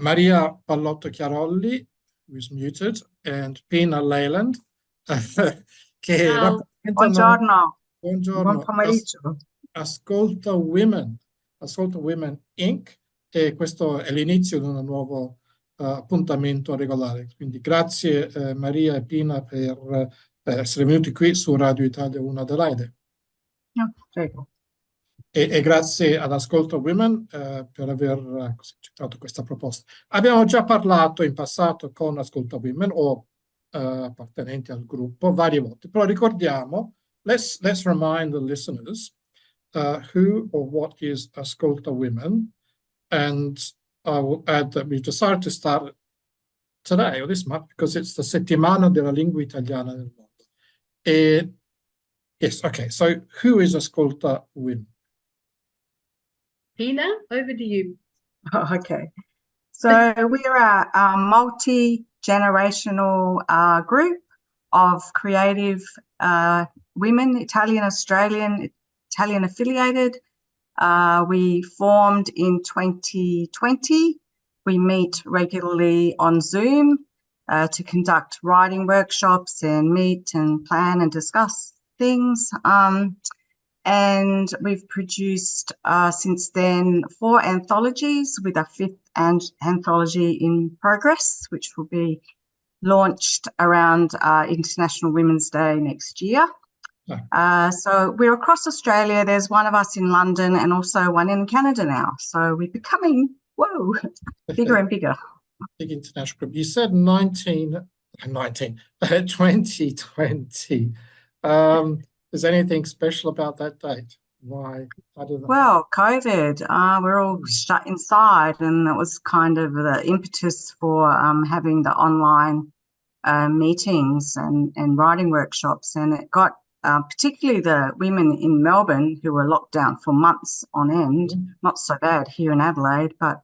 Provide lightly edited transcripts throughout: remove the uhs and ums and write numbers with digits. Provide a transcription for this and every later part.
Maria Pallotta-Chiarolli, who is muted, and Pina Leyland, che Ciao, rappresentano, Buongiorno, buon buongiorno, pomeriggio. Ascolta Women, Ascolta Women Inc. E questo è l'inizio di un nuovo appuntamento regolare. Quindi grazie Maria e Pina per essere venuti qui su Radio Italia 1 Adelaide. Prego. E grazie ad Ascolta Women per aver accettato questa proposta. Abbiamo già parlato in passato con Ascolta Women o appartenenti al gruppo varie volte, però ricordiamo, let's remind the listeners who or what is Ascolta Women, and I will add that we've decided to start today or this month because it's the Settimana della lingua italiana nel mondo. Yes, okay, so who is Ascolta Women? Pina, over to you. Oh, okay. So we're a multi-generational group of creative women, Italian, Australian, Italian affiliated. We formed in 2020. We meet regularly on Zoom to conduct writing workshops and meet and plan and discuss things. And we've produced since then 4 anthologies, with a 5th anthology in progress, which will be launched around International Women's Day next year. Yeah. So we're across Australia. There's one of us in London and also one in Canada now. So we're becoming, bigger and bigger. Big international group. You said 2020. Is anything special about that date? Why? Well, COVID, we're all shut inside, and that was kind of the impetus for having the online meetings and writing workshops. And it got particularly the women in Melbourne who were locked down for months on end, not so bad here in Adelaide, but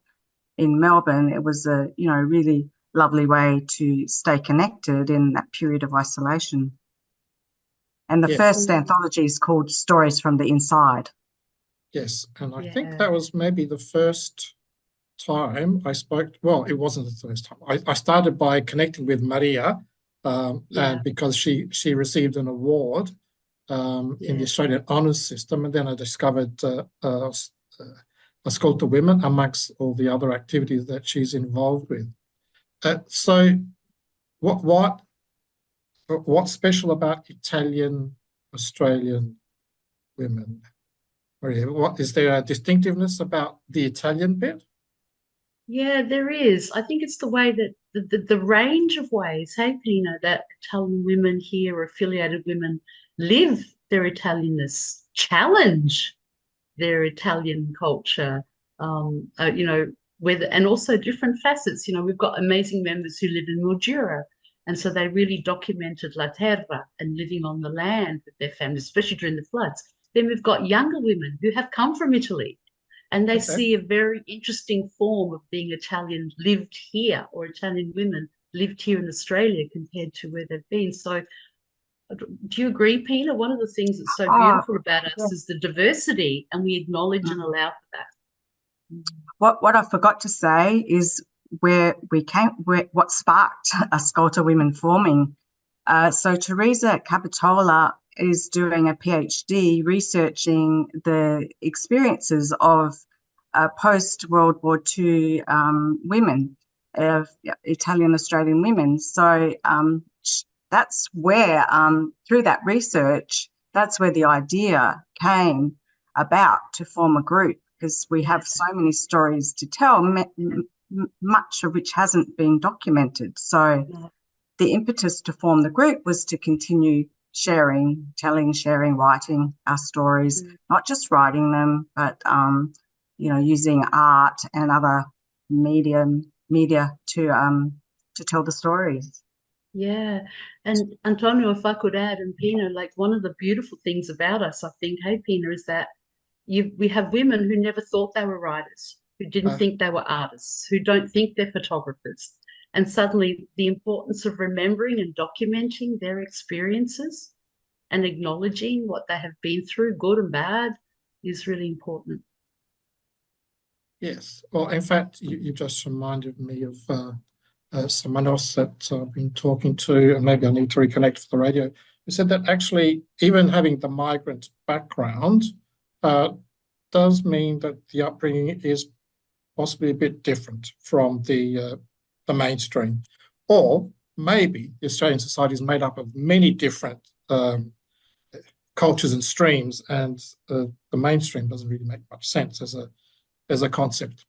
in Melbourne, it was a really lovely way to stay connected in that period of isolation. And the first anthology is called Stories from the Inside. Yes, and I think that was maybe the first time I spoke. Well, it wasn't the first time. I started by connecting with Maria, and because she received an award in the Australian honours system, and then I discovered Ascolta Women amongst all the other activities that she's involved with. So, what's special about Italian Australian women? Maria, is there a distinctiveness about the Italian bit? Yeah, there is. I think it's the way that the range of ways, hey, Pina, that Italian women here, affiliated women, live their Italianness, challenge their Italian culture, and also different facets. We've got amazing members who live in Mildura, and so they really documented la terra and living on the land with their families, especially during the floods. Then we've got younger women who have come from Italy, and they see a very interesting form of being Italian lived here, or Italian women lived here in Australia compared to where they've been. So do you agree, Pina? One of the things that's so beautiful about us is the diversity, and we acknowledge and allow for that. What I forgot to say is what sparked Ascolta Women forming. So Teresa Capitola is doing a PhD researching the experiences of post-World War II women, Italian Australian women. So that's where, through that research, that's where the idea came about to form a group, because we have so many stories to tell, much of which hasn't been documented. So the impetus to form the group was to continue sharing, telling, sharing, writing our stories, not just writing them, but using art and other media to tell the stories. Yeah. And Antonio, if I could add, and Pina, like one of the beautiful things about us, I think, hey, Pina, is that we have women who never thought they were writers, who didn't think they were artists, who don't think they're photographers. And suddenly the importance of remembering and documenting their experiences and acknowledging what they have been through, good and bad, is really important. Yes. Well, in fact, you just reminded me of someone else that I've been talking to, and maybe I need to reconnect for the radio, who said that actually even having the migrant background does mean that the upbringing is possibly a bit different from the mainstream. Or maybe the Australian society is made up of many different cultures and streams, and the mainstream doesn't really make much sense as a concept.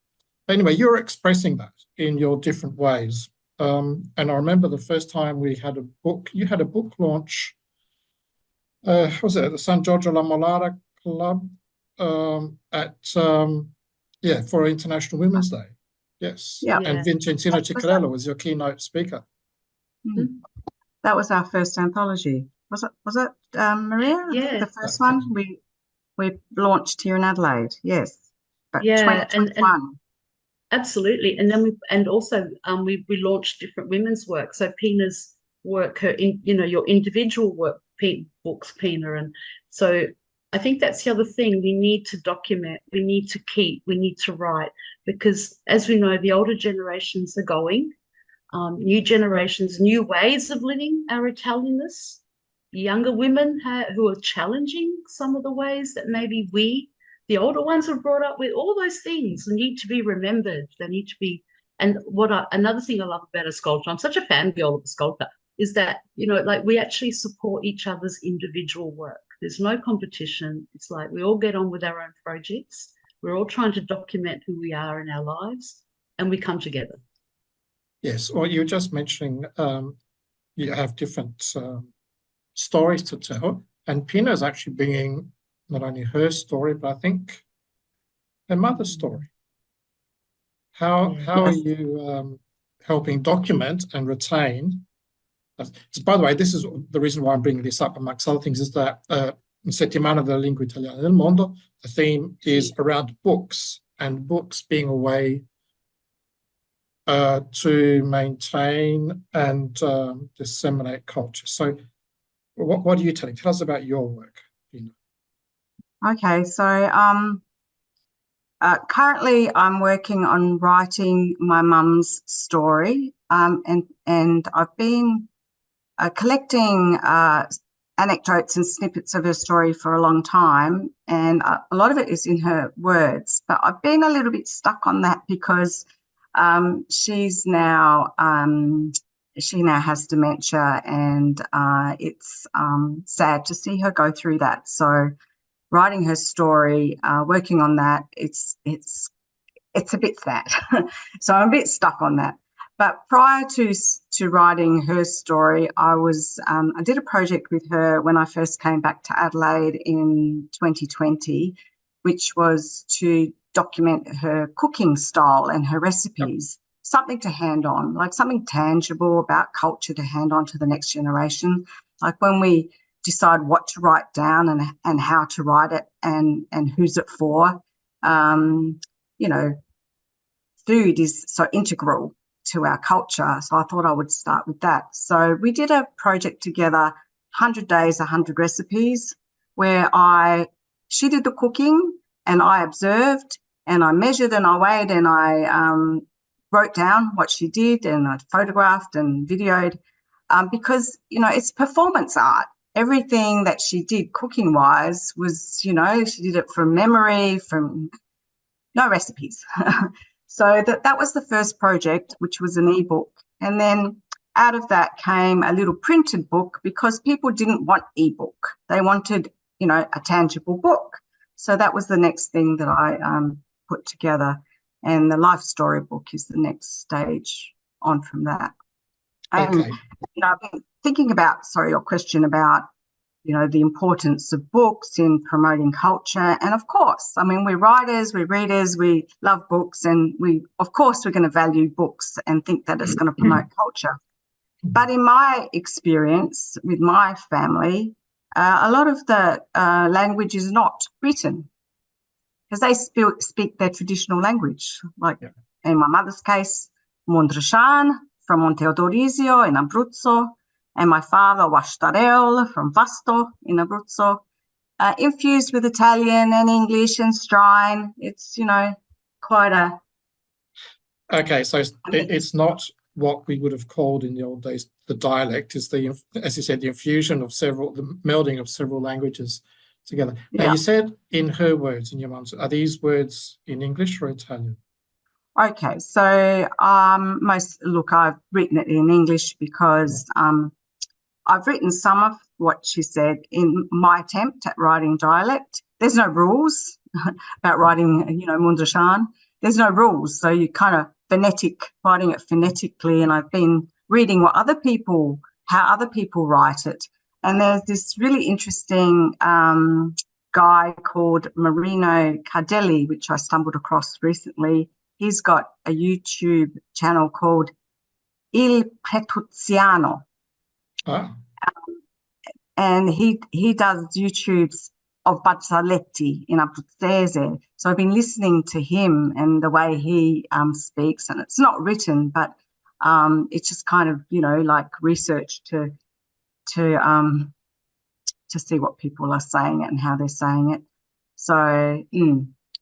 Anyway, you're expressing that in your different ways. And I remember the first time we had a book, you had a book launch, was it at the San Giorgio La Molara Club for International Women's Day. Yes. Yeah. And Vincenzino Ciccarello was your keynote speaker. Mm. That was our first anthology. Was it Maria? Yeah. The first one we launched here in Adelaide. Yes. But yeah, 2021. and absolutely. And then we launched different women's work. So Pina's work, your individual work books, Pina. And so I think that's the other thing. We need to document, we need to keep, we need to write, because as we know, the older generations are going, new generations, new ways of living our Italianness, younger women who are challenging some of the ways that maybe the older ones were brought up with. All those things need to be remembered. They need to be. And another thing I love about Ascolta, I'm such a fangirl of Ascolta, is that, we actually support each other's individual work. There's no competition. It's like we all get on with our own projects. We're all trying to document who we are in our lives, and we come together. Yes. Well, you were just mentioning you have different stories to tell, and Pina is actually bringing not only her story, but I think her mother's story. How are you helping document and retain? By the way, this is the reason why I'm bringing this up, amongst other things, is that in Settimana, della lingua, del mondo, the theme is around books, and books being a way to maintain and disseminate culture. So what are you telling? Tell us about your work, Pina. Okay, so currently I'm working on writing my mum's story, and I've been collecting anecdotes and snippets of her story for a long time, and a lot of it is in her words. But I've been a little bit stuck on that because she now has dementia, and it's sad to see her go through that. So writing her story, working on that, it's a bit sad. So I'm a bit stuck on that. But prior to writing her story, I did a project with her when I first came back to Adelaide in 2020, which was to document her cooking style and her recipes, something to hand on, like something tangible about culture to hand on to the next generation. Like when we decide what to write down and how to write it and who's it for, food is so integral to our culture. So I thought I would start with that. So we did a project together, 100 days, 100 recipes, where she did the cooking and I observed and I measured and I weighed and I wrote down what she did and I photographed and videoed because, it's performance art. Everything that she did cooking-wise was, she did it from memory, from no recipes. So that was the first project, which was an ebook. And then out of that came a little printed book because people didn't want ebook. They wanted, a tangible book. So that was the next thing that I put together. And the life story book is the next stage on from that. Okay. I've been thinking about, your question about, the importance of books in promoting culture. And of course, we're writers, we're readers, we love books, and we're going to value books and think that it's going to promote culture. But in my experience with my family, a lot of the language is not written because they speak their traditional language. Like in my mother's case, Mondrascian from Monteodorisio in Abruzzo, and my father, Wastarel from Vasto in Abruzzo, infused with Italian and English and Strine. It's, quite a... Okay, so it's not what we would have called in the old days the dialect. Is the, as you said, the infusion of several, the melding of several languages together. Now, you said in her words, in your mum's, are these words in English or Italian? Okay, so look, I've written it in English because I've written some of what she said in my attempt at writing dialect. There's no rules about writing, you know, Mundushan. There's no rules, so you kind of writing it phonetically, and I've been reading how other people write it. And there's this really interesting guy called Marino Cardelli, which I stumbled across recently. He's got a YouTube channel called Il Pretuziano. Ah. And he does YouTubes of Barzaletti in Abruzzese. So I've been listening to him and the way he speaks, and it's not written, but it's just kind of, you know, like research to see what people are saying and how they're saying it. So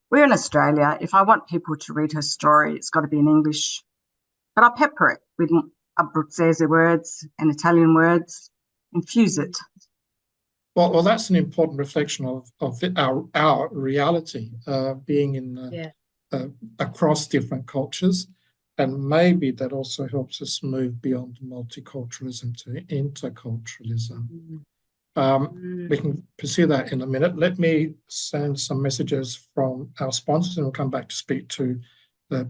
we're in Australia. If I want people to read her story, it's got to be in English, but I pepper it with Abruzzese words and Italian words, infuse it. Well, that's an important reflection of our reality, being in across different cultures, and maybe that also helps us move beyond multiculturalism to interculturalism. We can pursue that in a minute. Let me send some messages from our sponsors, and we'll come back to speak to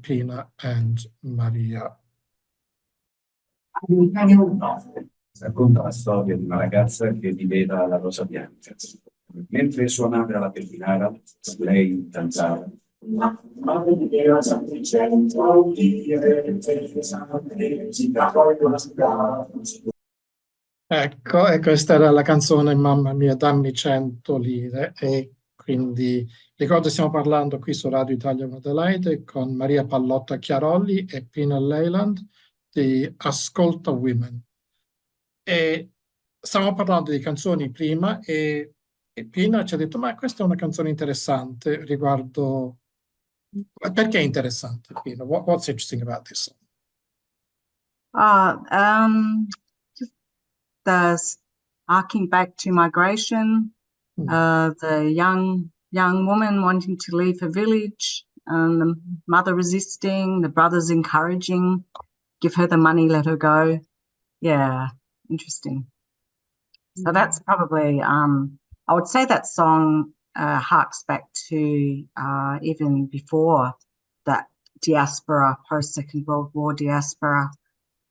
Pina and Maria. Racconta la storia di una ragazza che viveva la rosa bianca. Mentre sua madre alla Pina, lei cantava. Ecco, e questa era la canzone Mamma mia, dammi 100 lire. E quindi ricordo, stiamo parlando qui su Radio Italia Una Adelaide con Maria Pallotta-Chiarolli e Pina Leyland di Ascolta Women. E stavamo parlando di canzoni prima e Pina ci ha detto: ma questa è una canzone interessante riguardo... Perché è interessante, Pina? What's interesting about this song? Just the harking back to migration, the young woman wanting to leave her village, the mother resisting, the brothers encouraging, give her the money, let her go. Yeah, interesting. So that's probably, I would say that song harks back to even before that diaspora, post-Second World War diaspora.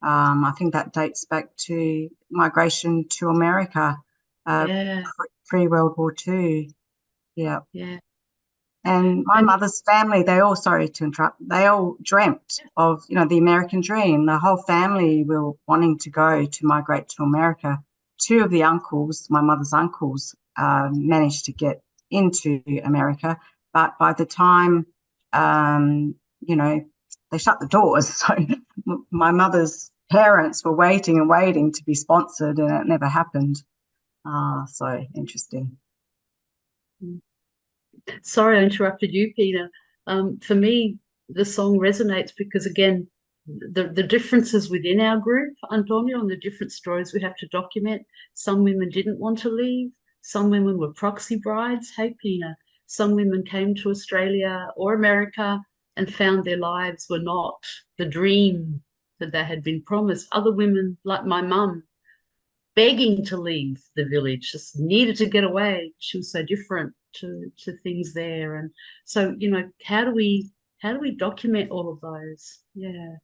I think that dates back to migration to America, pre-World War II. Yeah. Yeah. And my mother's family, they all, sorry to interrupt, they all dreamt of, you know, the American dream. The whole family were wanting to go to migrate to America. Two of the uncles, my mother's uncles, managed to get into America. But by the time, you know, they shut the doors. So my mother's parents were waiting and waiting to be sponsored, and it never happened. So interesting. Sorry I interrupted you, Pina. For me, the song resonates because, again, the differences within our group, Antonio, and the different stories we have to document. Some women didn't want to leave. Some women were proxy brides. Hey, Pina. Some women came to Australia or America and found their lives were not the dream that they had been promised. Other women, like my mum, begging to leave the village, just needed to get away. She was so different to things there. And so, you know, how do we document all of those? Yeah.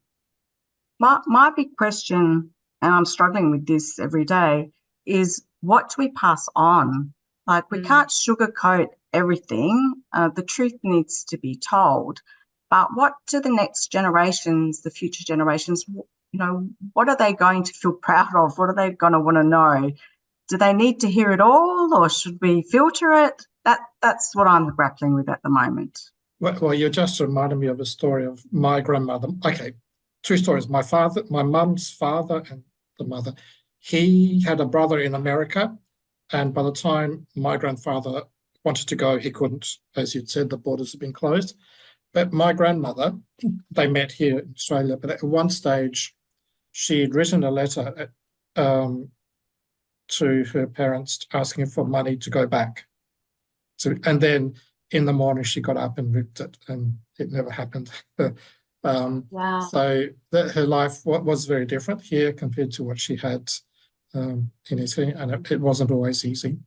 My big question, and I'm struggling with this every day, is what do we pass on? Like, we can't sugarcoat everything. The truth needs to be told. But what do the next generations, the future generations, you know, what are they going to feel proud of? What are they going to want to know? Do they need to hear it all, or should we filter it? That's what I'm grappling with at the moment. Well, you just reminded me of a story of my grandmother. Okay, two stories. My mum's father and the mother. He had a brother in America, and by the time my grandfather wanted to go, he couldn't. As you'd said, the borders had been closed. but my grandmother, they met here in Australia, but at one stage she'd written a letter to her parents asking for money to go back. And then in the morning she got up and ripped it, and it never happened. Wow. So her life was very different here compared to what she had in Italy, and it wasn't always easy.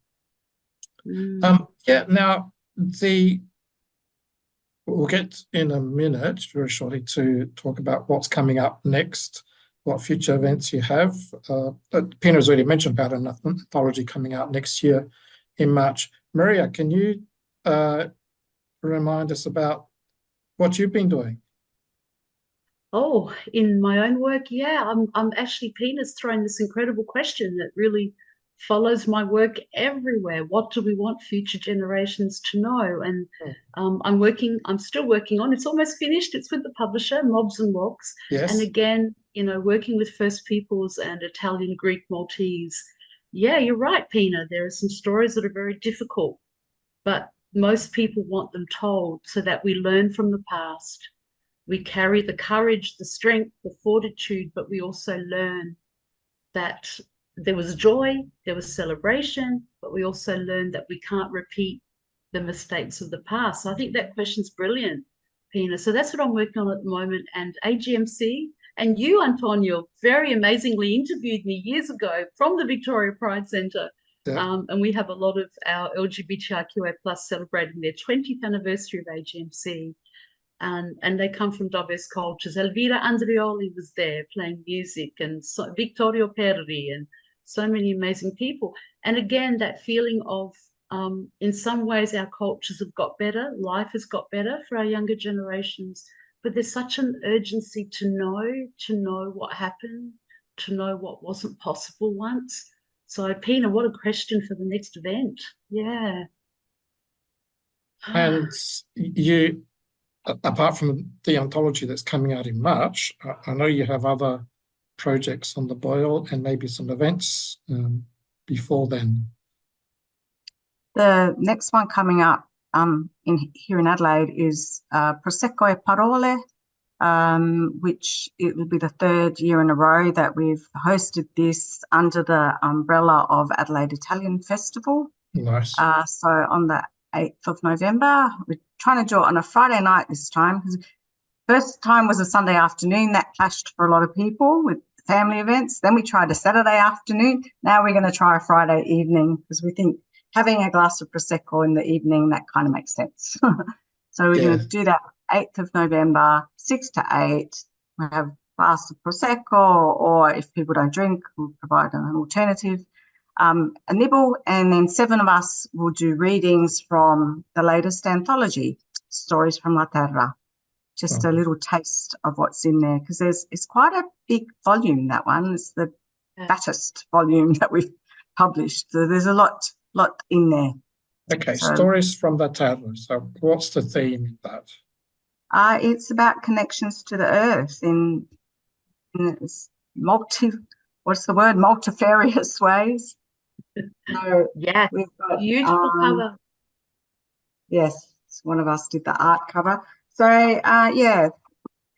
Yeah, now we'll get in a minute, very shortly, to talk about what's coming up next, what future events you have. Pina has already mentioned about an anthology coming out next year in March. Maria, can you remind us about what you've been doing? Oh, in my own work, yeah, I'm actually, Pina's thrown this incredible question that really follows my work everywhere. What do we want future generations to know? And I'm still working on, it's almost finished. It's with the publisher, Mobs and Wogs. Yes. And again, you know, working with First Peoples and Italian, Greek, Maltese. Yeah, you're right, Pina. There are some stories that are very difficult, but most people want them told so that we learn from the past. We carry the courage, the strength, the fortitude, but we also learn that there was joy, there was celebration, but we also learned that we can't repeat the mistakes of the past. So I think that question's brilliant, Pina. So that's what I'm working on at the moment. And AGMC and you, Antonio, very amazingly interviewed me years ago from the Victoria Pride Centre. Yeah. And we have a lot of our LGBTIQA+ celebrating their 20th anniversary of AGMC. And they come from diverse cultures. Elvira Andreoli was there playing music, and Vittorio Perri, and so many amazing people. And again, that feeling of, in some ways, our cultures have got better, life has got better for our younger generations, but there's such an urgency to know what happened, to know what wasn't possible once. So, Pina, what a question for the next event. Yeah. And you, apart from the anthology that's coming out in March, I know you have other projects on the boil and maybe some events before then. The next one coming up here in Adelaide is Prosecco e Parole, which it will be the 3rd year in a row that we've hosted this under the umbrella of Adelaide Italian Festival. Nice. So on the 8th of November, we're trying to do it on a Friday night this time, because first time was a Sunday afternoon. That clashed for a lot of people with family events. Then we tried a Saturday afternoon. Now we're going to try a Friday evening, because we think having a glass of Prosecco in the evening, that kind of makes sense. So we're going to do that 8th of November, 6 to 8. We have a glass of Prosecco, or if people don't drink, we'll provide an alternative. A nibble, and then 7 of us will do readings from the latest anthology, Stories from La Terra. Just a little taste of what's in there, because it's quite a big volume, that one. It's the fattest volume that we've published. So there's a lot in there. Okay, so, Stories from La Terra. So what's the theme in that? It's about connections to the earth in multifarious ways. So yeah, we've got, beautiful cover. Yes, one of us did the art cover. So yeah,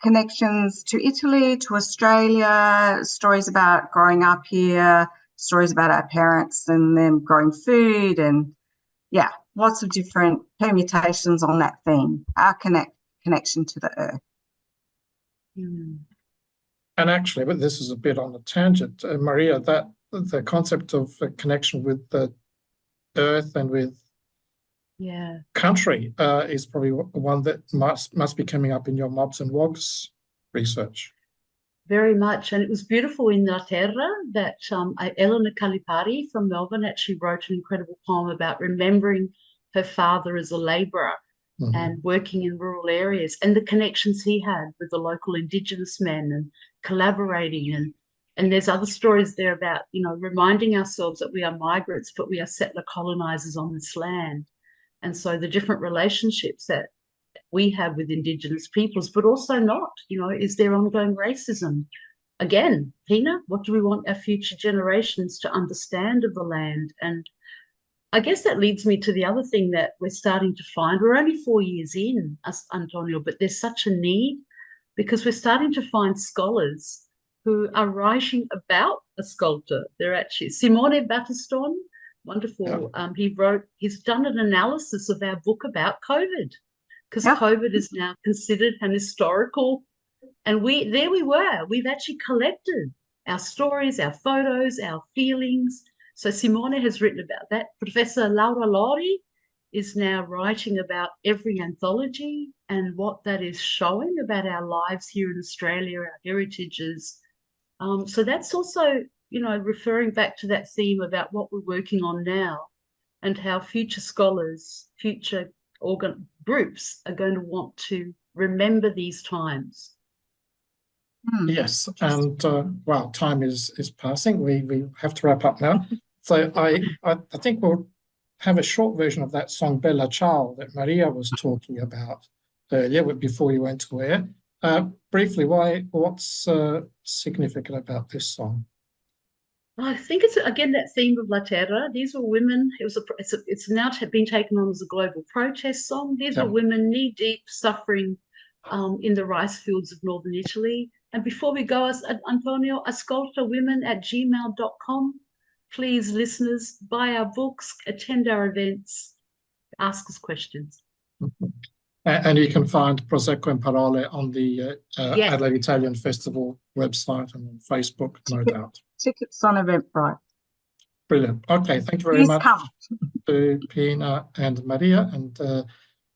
connections to Italy, to Australia, stories about growing up here, stories about our parents and them growing food, and yeah, lots of different permutations on that theme, our connection to the earth. And actually, but this is a bit on a tangent, Maria, that the concept of a connection with the earth and with country is probably one that must be coming up in your Mobs and Wogs research. Very much. And it was beautiful in La Terra that Elena Calipari from Melbourne actually wrote an incredible poem about remembering her father as a labourer and working in rural areas, and the connections he had with the local Indigenous men and collaborating. And there's other stories there about, you know, reminding ourselves that we are migrants, but we are settler colonisers on this land. And so the different relationships that we have with Indigenous peoples, but also not, you know, is there ongoing racism? Again, Pina, what do we want our future generations to understand of the land? And I guess that leads me to the other thing that we're starting to find. We're only 4 years in, Antonio, but there's such a need because we're starting to find scholars who are writing about Ascolta. They're actually Simone Battiston, wonderful. Yeah. He's done an analysis of our book about COVID because Yep. COVID is now considered an historical. And there we were. We've actually collected our stories, our photos, our feelings. So Simone has written about that. Professor Laura Lori is now writing about every anthology and what that is showing about our lives here in Australia, our heritages. So that's also, referring back to that theme about what we're working on now and how future scholars, future groups are going to want to remember these times. Yes, and well, time is passing. We have to wrap up now. So I think we'll have a short version of that song Bella Ciao that Maria was talking about earlier before you went to air. Briefly, what's significant about this song? I think it's again that theme of La Terra. These were women. It's now been taken on as a global protest song. These were women knee deep, suffering in the rice fields of northern Italy. And before we go, Antonio, ascoltawomen@gmail.com. Please, listeners, buy our books, attend our events, ask us questions. And you can find Prosecco and Parole on the Adelaide Italian Festival website and on Facebook, no doubt. Tickets on Eventbrite. Brilliant. Okay, thank you very much to Pina and Maria. And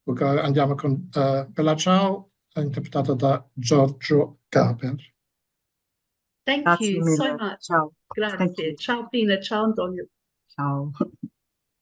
andiamo con Bella Ciao, interpretata da Giorgio Gaber. Thank you so much. Ciao. Grazie. Ciao Pina, ciao Antonio. Ciao.